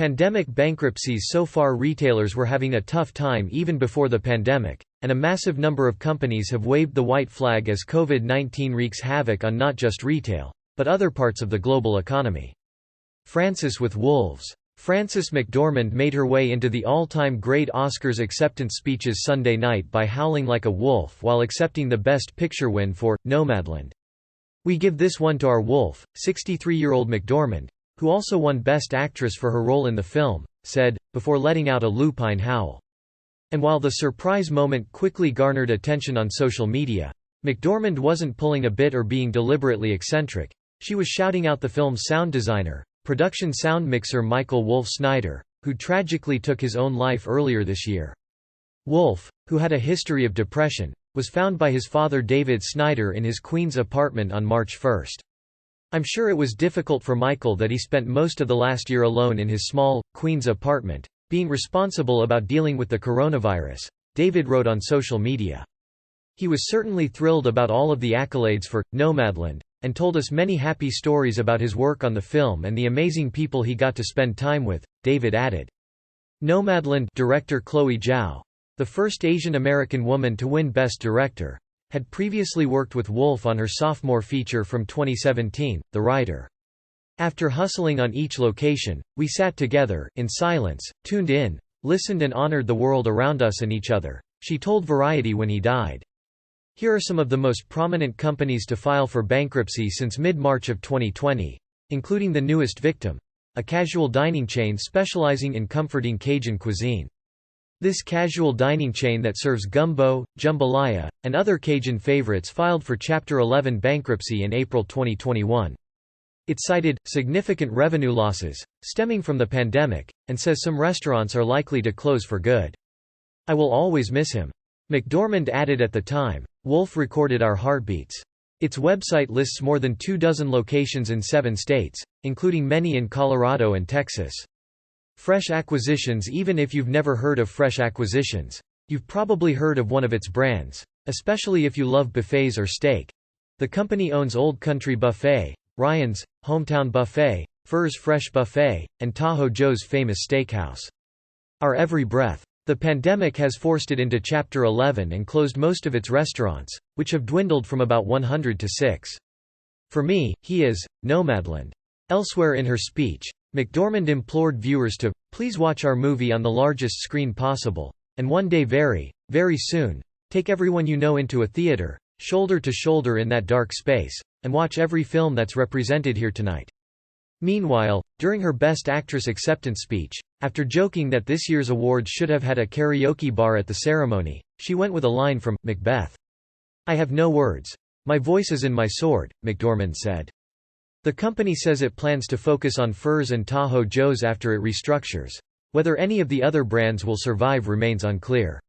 Pandemic bankruptcies. So far, retailers were having a tough time even before the pandemic, and a massive number of companies have waved the white flag as COVID-19 wreaks havoc on not just retail, but other parts of the global economy. Frances with Wolves. Frances McDormand made her way into the all-time great Oscars acceptance speeches Sunday night by howling like a wolf while accepting the Best Picture win for Nomadland. "We give this one to our wolf," 63-year-old McDormand, who also won Best Actress for her role in the film, said, before letting out a lupine howl. And while the surprise moment quickly garnered attention on social media, McDormand wasn't pulling a bit or being deliberately eccentric. She was shouting out the film's sound designer, production sound mixer Michael "Wolf" Snyder, who tragically took his own life earlier this year. Wolf, who had a history of depression, was found by his father David Snyder in his Queens apartment on March 1. "I'm sure it was difficult for Michael that he spent most of the last year alone in his small, Queens apartment, being responsible about dealing with the coronavirus," David wrote on social media. "He was certainly thrilled about all of the accolades for Nomadland, and told us many happy stories about his work on the film and the amazing people he got to spend time with," David added. Nomadland director Chloé Zhao, the first Asian American woman to win Best Director, had previously worked with Wolf on her sophomore feature from 2017, The Writer. "After hustling on each location, we sat together, in silence, tuned in, listened and honored the world around us and each other," she told Variety when he died. Here are some of the most prominent companies to file for bankruptcy since mid-March of 2020, including the newest victim, a casual dining chain specializing in comforting Cajun cuisine. This casual dining chain that serves gumbo, jambalaya, and other Cajun favorites filed for Chapter 11 bankruptcy in April 2021. It cited significant revenue losses stemming from the pandemic, and says some restaurants are likely to close for good. "I will always miss him," McDormand added at the time. "Wolf recorded our heartbeats." Its website lists more than 24 locations in 7 states, including many in Colorado and Texas. Fresh Acquisitions. Even if you've never heard of Fresh Acquisitions, you've probably heard of one of its brands, especially if you love buffets or steak. The company owns Old Country Buffet, Ryan's, Hometown Buffet, Furr's Fresh Buffet, and Tahoe Joe's famous steakhouse. Our every breath. The pandemic has forced it into Chapter 11 and closed most of its restaurants, which have dwindled from about 100 to 6. "For me, he is Nomadland." Elsewhere in her speech, McDormand implored viewers to, "Please watch our movie on the largest screen possible, and one day very, very soon, take everyone you know into a theater, shoulder to shoulder in that dark space, and watch every film that's represented here tonight." Meanwhile, during her Best Actress acceptance speech, after joking that this year's awards should have had a karaoke bar at the ceremony, she went with a line from Macbeth. "I have no words. My voice is in my sword," McDormand said. The company says it plans to focus on Furr's and Tahoe Joe's after it restructures. Whether any of the other brands will survive remains unclear.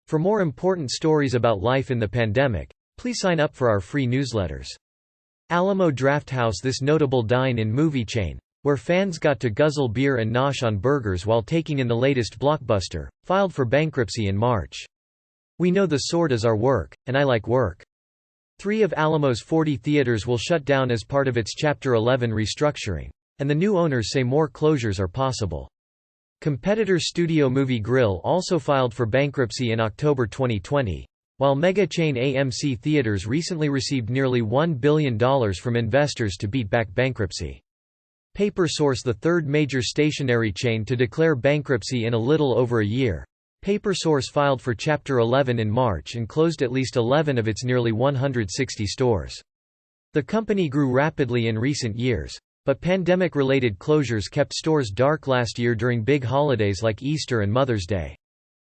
For more important stories about life in the pandemic, please sign up for our free newsletters. Alamo Drafthouse. This notable dine-in movie chain, where fans got to guzzle beer and nosh on burgers while taking in the latest blockbuster, filed for bankruptcy in March. "We know the sword is our work, and I like work." 3 of Alamo's 40 theaters will shut down as part of its Chapter 11 restructuring, and the new owners say more closures are possible. Competitor Studio Movie Grill also filed for bankruptcy in October 2020, while mega chain AMC Theaters recently received nearly $1 billion from investors to beat back bankruptcy. PaperSource. The third major stationery chain to declare bankruptcy in a little over a year, PaperSource filed for Chapter 11 in March and closed at least 11 of its nearly 160 stores. The company grew rapidly in recent years, but pandemic-related closures kept stores dark last year during big holidays like Easter and Mother's Day.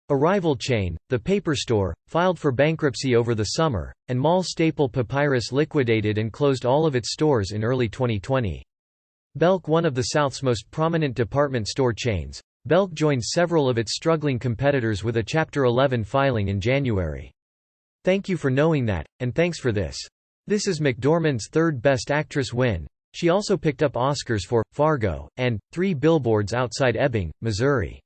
A rival chain, The Paper Store, filed for bankruptcy over the summer, and mall staple Papyrus liquidated and closed all of its stores in early 2020. Belk. One of the South's most prominent department store chains, Belk joined several of its struggling competitors with a Chapter 11 filing in January. "Thank you for knowing that, and thanks for this." This is McDormand's third Best Actress win. She also picked up Oscars for Fargo and 3 Billboards Outside Ebbing, Missouri.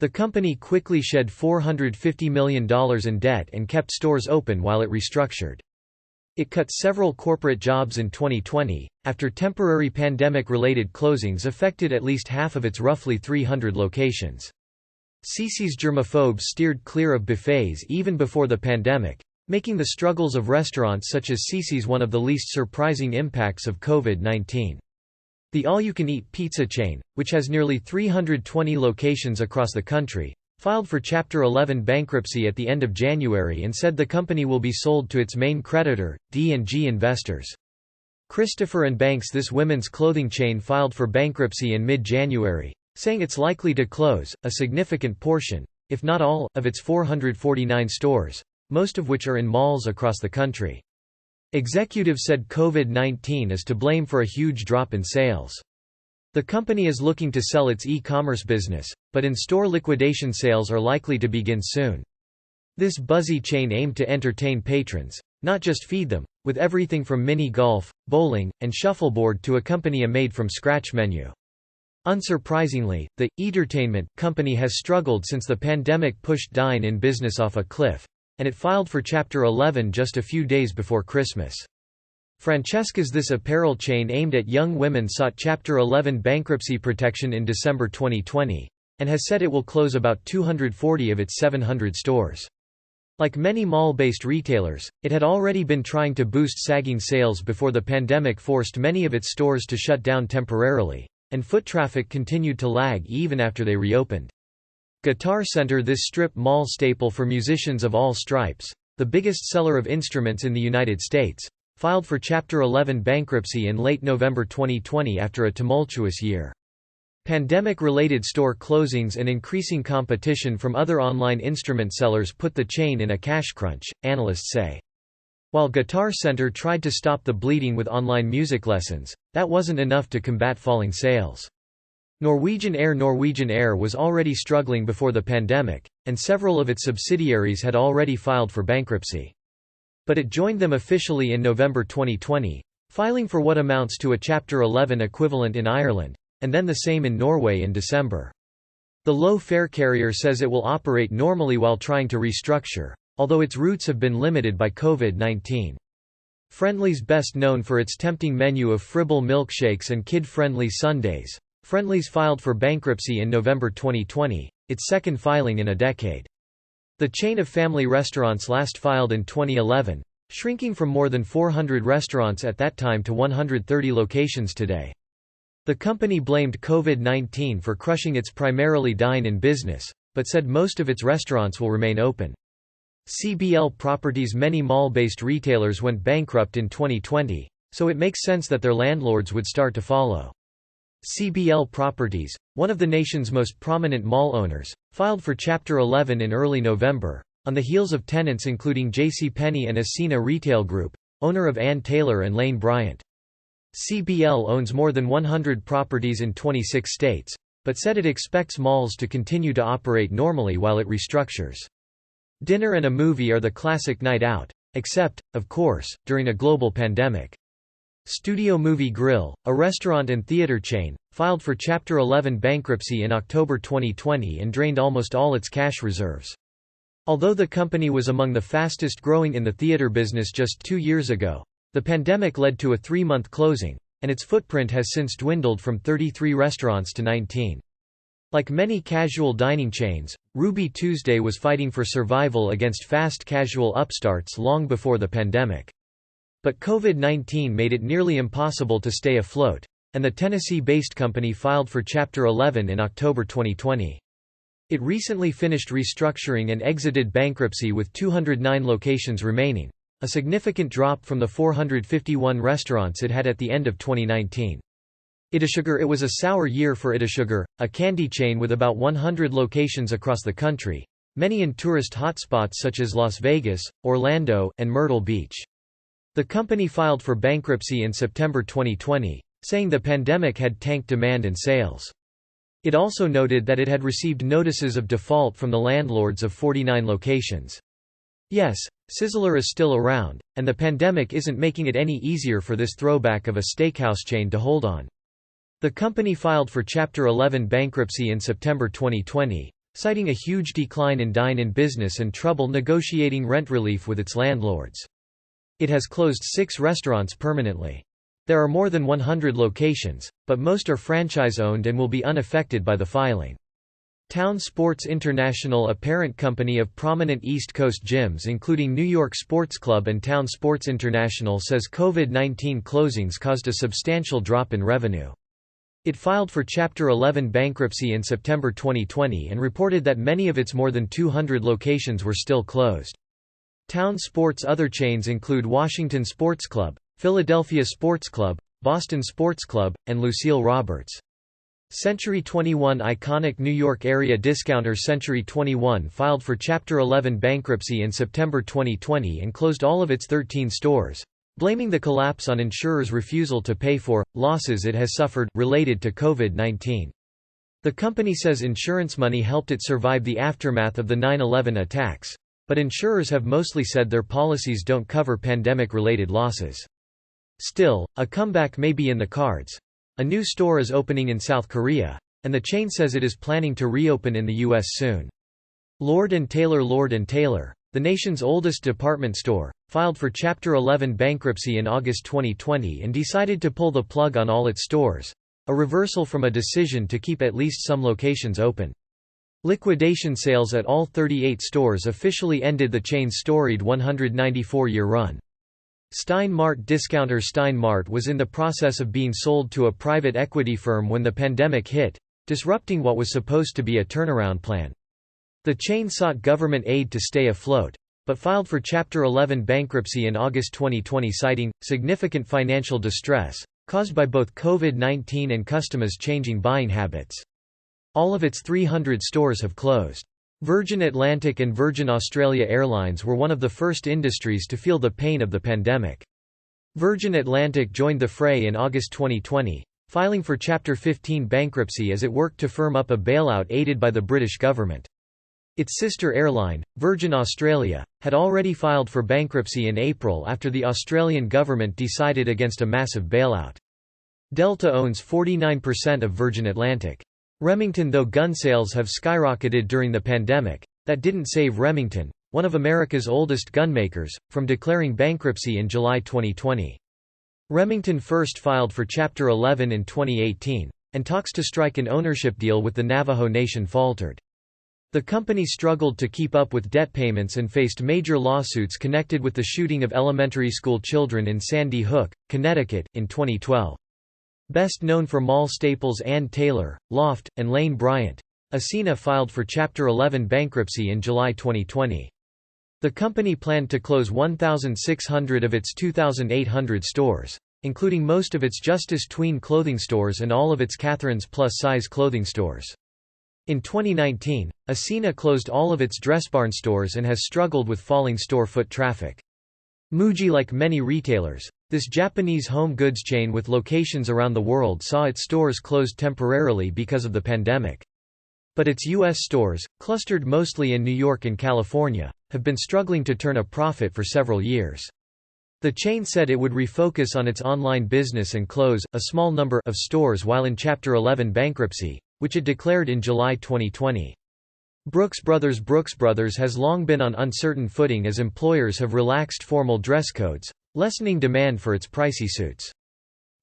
The company quickly shed $450 million in debt and kept stores open while it restructured. It cut several corporate jobs in 2020, after temporary pandemic-related closings affected at least half of its roughly 300 locations. Cicis germaphobes steered clear of buffets even before the pandemic, making the struggles of restaurants such as Cicis one of the least surprising impacts of COVID-19. The all-you-can-eat pizza chain, which has nearly 320 locations across the country, filed for Chapter 11 bankruptcy at the end of January and said the company will be sold to its main creditor, D&G Investors. Christopher & Banks, this women's clothing chain, filed for bankruptcy in mid-January, saying it's likely to close a significant portion, if not all, of its 449 stores, most of which are in malls across the country. Executives said COVID-19 is to blame for a huge drop in sales. The company is looking to sell its e-commerce business, but in-store liquidation sales are likely to begin soon. This buzzy chain aimed to entertain patrons, not just feed them, with everything from mini golf, bowling, and shuffleboard to accompany a made-from-scratch menu. Unsurprisingly, the Eatertainment company has struggled since the pandemic pushed dine-in business off a cliff, and it filed for Chapter 11 just a few days before Christmas. Francesca's, this apparel chain aimed at young women, sought Chapter 11 bankruptcy protection in December 2020, and has said it will close about 240 of its 700 stores. Like many mall-based retailers, it had already been trying to boost sagging sales before the pandemic forced many of its stores to shut down temporarily, and foot traffic continued to lag even after they reopened. Guitar Center, this strip mall staple for musicians of all stripes, the biggest seller of instruments in the United States, filed for Chapter 11 bankruptcy in late November 2020 after a tumultuous year. Pandemic-related store closings and increasing competition from other online instrument sellers put the chain in a cash crunch, analysts say. While Guitar Center tried to stop the bleeding with online music lessons, that wasn't enough to combat falling sales. Norwegian Air was already struggling before the pandemic, and several of its subsidiaries had already filed for bankruptcy. But it joined them officially in November 2020, filing for what amounts to a Chapter 11 equivalent in Ireland, and then the same in Norway in December. The low-fare carrier says it will operate normally while trying to restructure, although its routes have been limited by COVID-19. Friendly's, best known for its tempting menu of Fribble milkshakes and kid-friendly sundaes, Friendly's filed for bankruptcy in November 2020, its second filing in a decade. The chain of family restaurants last filed in 2011, shrinking from more than 400 restaurants at that time to 130 locations today. The company blamed COVID-19 for crushing its primarily dine-in business, but said most of its restaurants will remain open. CBL Properties, many mall-based retailers went bankrupt in 2020, so it makes sense that their landlords would start to follow. CBL Properties, one of the nation's most prominent mall owners, filed for Chapter 11 in early November, on the heels of tenants including JCPenney and Ascena Retail Group, owner of Ann Taylor and Lane Bryant. CBL owns more than 100 properties in 26 states, but said it expects malls to continue to operate normally while it restructures. Dinner and a movie are the classic night out, except, of course, during a global pandemic. Studio Movie Grill, a restaurant and theater chain, filed for Chapter 11 bankruptcy in October 2020 and drained almost all its cash reserves. Although the company was among the fastest growing in the theater business just 2 years ago, the pandemic led to a 3-month closing, and its footprint has since dwindled from 33 restaurants to 19. Like many casual dining chains, Ruby Tuesday was fighting for survival against fast casual upstarts long before the pandemic. But COVID-19 made it nearly impossible to stay afloat, and the Tennessee-based company filed for Chapter 11 in October 2020. It recently finished restructuring and exited bankruptcy with 209 locations remaining, a significant drop from the 451 restaurants it had at the end of 2019. Itasugar, it was a sour year for Itasugar, a candy chain with about 100 locations across the country, many in tourist hotspots such as Las Vegas, Orlando, and Myrtle Beach. The company filed for bankruptcy in September 2020, saying the pandemic had tanked demand and sales. It also noted that it had received notices of default from the landlords of 49 locations. Yes, Sizzler is still around, and the pandemic isn't making it any easier for this throwback of a steakhouse chain to hold on. The company filed for Chapter 11 bankruptcy in September 2020, citing a huge decline in dine-in business and trouble negotiating rent relief with its landlords. It has closed 6 restaurants permanently. There are more than 100 locations, but most are franchise-owned and will be unaffected by the filing. Town Sports International, a parent company of prominent East Coast gyms including New York Sports Club and Town Sports International, says COVID-19 closings caused a substantial drop in revenue. It filed for Chapter 11 bankruptcy in September 2020 and reported that many of its more than 200 locations were still closed. Town Sports' other chains include Washington Sports Club, Philadelphia Sports Club, Boston Sports Club, and Lucille Roberts. Century 21, iconic New York area discounter Century 21 filed for Chapter 11 bankruptcy in September 2020 and closed all of its 13 stores, blaming the collapse on insurers' refusal to pay for losses it has suffered related to COVID-19. The company says insurance money helped it survive the aftermath of the 9/11 attacks, but insurers have mostly said their policies don't cover pandemic-related losses. Still, a comeback may be in the cards. A new store is opening in South Korea, and the chain says it is planning to reopen in the U.S. soon. Lord & Taylor Lord & Taylor, the nation's oldest department store, filed for Chapter 11 bankruptcy in August 2020 and decided to pull the plug on all its stores, a reversal from a decision to keep at least some locations open. Liquidation sales at all 38 stores officially ended the chain's storied 194-year run. Stein Mart discounter Stein Mart was in the process of being sold to a private equity firm when the pandemic hit, disrupting what was supposed to be a turnaround plan. The chain sought government aid to stay afloat, but filed for Chapter 11 bankruptcy in August 2020 citing significant financial distress, caused by both COVID-19 and customers' changing buying habits. All of its 300 stores have closed. Virgin Atlantic and Virgin Australia Airlines were one of the first industries to feel the pain of the pandemic. Virgin Atlantic joined the fray in August 2020, filing for Chapter 15 bankruptcy as it worked to firm up a bailout aided by the British government. Its sister airline, Virgin Australia, had already filed for bankruptcy in April after the Australian government decided against a massive bailout. Delta owns 49% of Virgin Atlantic. Remington, though gun sales have skyrocketed during the pandemic, that didn't save Remington, one of America's oldest gunmakers, from declaring bankruptcy in July 2020. Remington first filed for Chapter 11 in 2018, and talks to strike an ownership deal with the Navajo Nation faltered. The company struggled to keep up with debt payments and faced major lawsuits connected with the shooting of elementary school children in Sandy Hook, Connecticut, in 2012. Best known for mall staples Ann Taylor, Loft, and Lane Bryant, Ascena filed for Chapter 11 bankruptcy in July 2020. The company planned to close 1,600 of its 2,800 stores, including most of its Justice Tween clothing stores and all of its Catherine's plus-size clothing stores. In 2019, Ascena closed all of its Dressbarn stores and has struggled with falling store foot traffic. Muji, like many retailers, this Japanese home goods chain with locations around the world, saw its stores closed temporarily because of the pandemic. But its U.S. stores, clustered mostly in New York and California, have been struggling to turn a profit for several years. The chain said it would refocus on its online business and close a small number of stores while in Chapter 11 bankruptcy, which it declared in July 2020. Brooks Brothers has long been on uncertain footing as employers have relaxed formal dress codes, lessening demand for its pricey suits.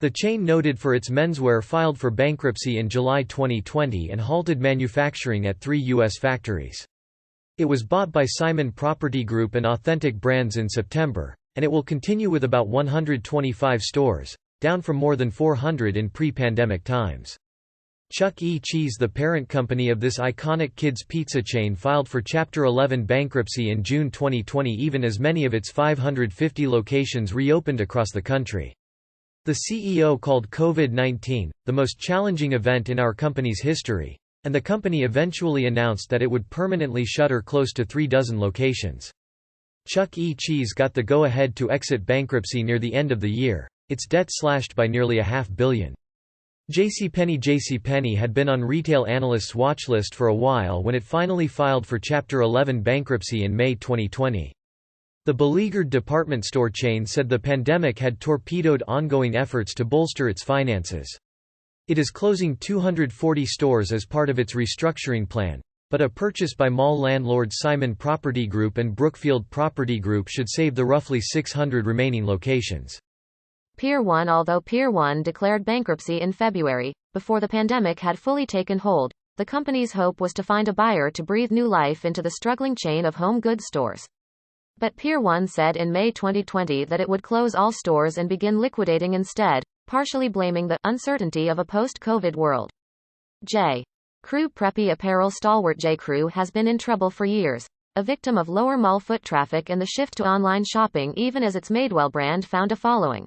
The chain, noted for its menswear, filed for bankruptcy in July 2020 and halted manufacturing at 3 U.S. factories. It was bought by Simon Property Group and Authentic Brands in September, and it will continue with about 125 stores, down from more than 400 in pre-pandemic times. Chuck E. Cheese, the parent company of this iconic kids' pizza chain, filed for Chapter 11 bankruptcy in June 2020 even as many of its 550 locations reopened across the country. The CEO called COVID-19, the most challenging event in our company's history, and the company eventually announced that it would permanently shutter close to 36 locations. Chuck E. Cheese got the go-ahead to exit bankruptcy near the end of the year, its debt slashed by nearly $500 million. JCPenney had been on retail analysts' watch list for a while when it finally filed for Chapter 11 bankruptcy in May 2020. The beleaguered department store chain said the pandemic had torpedoed ongoing efforts to bolster its finances. It is closing 240 stores as part of its restructuring plan, but a purchase by mall landlord Simon Property Group and Brookfield Property Group should save the roughly 600 remaining locations. Pier 1. Although Pier 1 declared bankruptcy in February, before the pandemic had fully taken hold, the company's hope was to find a buyer to breathe new life into the struggling chain of home goods stores. But Pier 1 said in May 2020 that it would close all stores and begin liquidating instead, partially blaming the uncertainty of a post-COVID world. J. Crew. Preppy apparel stalwart J. Crew has been in trouble for years, a victim of lower mall foot traffic and the shift to online shopping even as its Madewell brand found a following.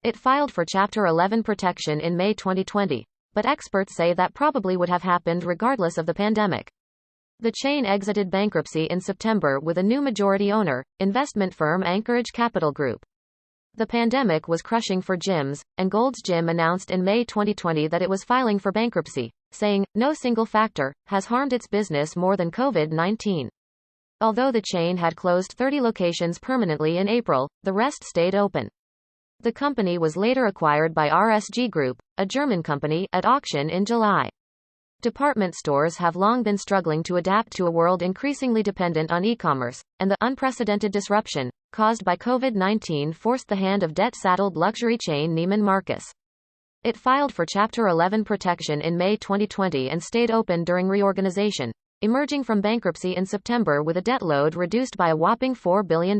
It filed for Chapter 11 protection in May 2020, but experts say that probably would have happened regardless of the pandemic. The chain exited bankruptcy in September with a new majority owner, investment firm Anchorage Capital Group. The pandemic was crushing for gyms, and Gold's Gym announced in May 2020 that it was filing for bankruptcy, saying, "No single factor has harmed its business more than COVID-19." Although the chain had closed 30 locations permanently in April, the rest stayed open. The company was later acquired by RSG Group, a German company, at auction in July. Department stores have long been struggling to adapt to a world increasingly dependent on e-commerce, and the unprecedented disruption caused by COVID-19 forced the hand of debt-saddled luxury chain Neiman Marcus. It filed for Chapter 11 protection in May 2020 and stayed open during reorganization, emerging from bankruptcy in September with a debt load reduced by a whopping $4 billion.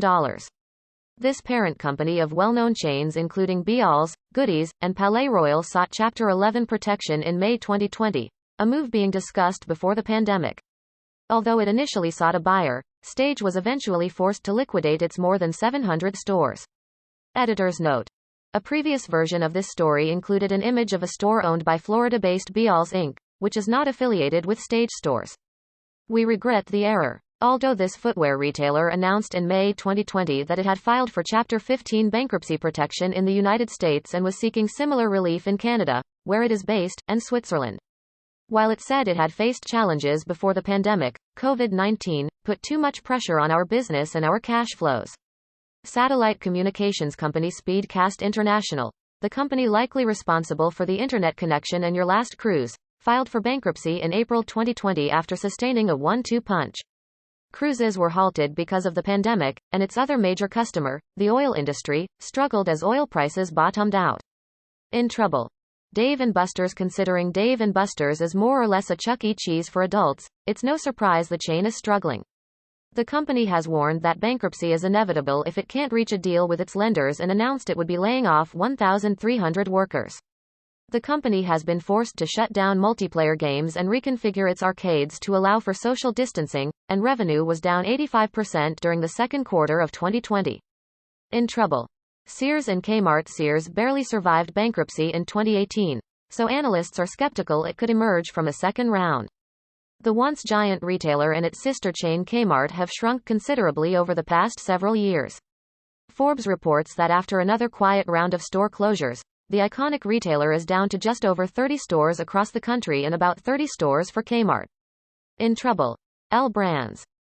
This parent company of well-known chains including Bealls, Goodies, and Palais Royal sought Chapter 11 protection in May 2020, a move being discussed before the pandemic. Although it initially sought a buyer, Stage was eventually forced to liquidate its more than 700 stores. Editor's note. A previous version of this story included an image of a store owned by Florida-based Bealls Inc., which is not affiliated with Stage stores. We regret the error. Although this footwear retailer announced in May 2020 that it had filed for Chapter 15 bankruptcy protection in the United States and was seeking similar relief in Canada, where it is based, and Switzerland. While it said it had faced challenges before the pandemic, COVID-19 put too much pressure on our business and our cash flows. Satellite communications company Speedcast International, the company likely responsible for the internet connection and Your Last Cruise, filed for bankruptcy in April 2020 after sustaining a 1-2 punch. Cruises were halted because of the pandemic, and its other major customer, the oil industry, struggled as oil prices bottomed out. In trouble. Dave & Buster's. Considering Dave & Buster's is more or less a Chuck E. Cheese for adults, it's no surprise the chain is struggling. The company has warned that bankruptcy is inevitable if it can't reach a deal with its lenders and announced it would be laying off 1,300 workers. The company has been forced to shut down multiplayer games and reconfigure its arcades to allow for social distancing, and revenue was down 85% during the second quarter of 2020. In trouble. Sears and Kmart. Sears barely survived bankruptcy in 2018, so analysts are skeptical it could emerge from a second round. The once giant retailer and its sister chain Kmart have shrunk considerably over the past several years. Forbes reports that after another quiet round of store closures, the iconic retailer is down to just over 30 stores across the country and about 30 stores for Kmart. In trouble. L Brands.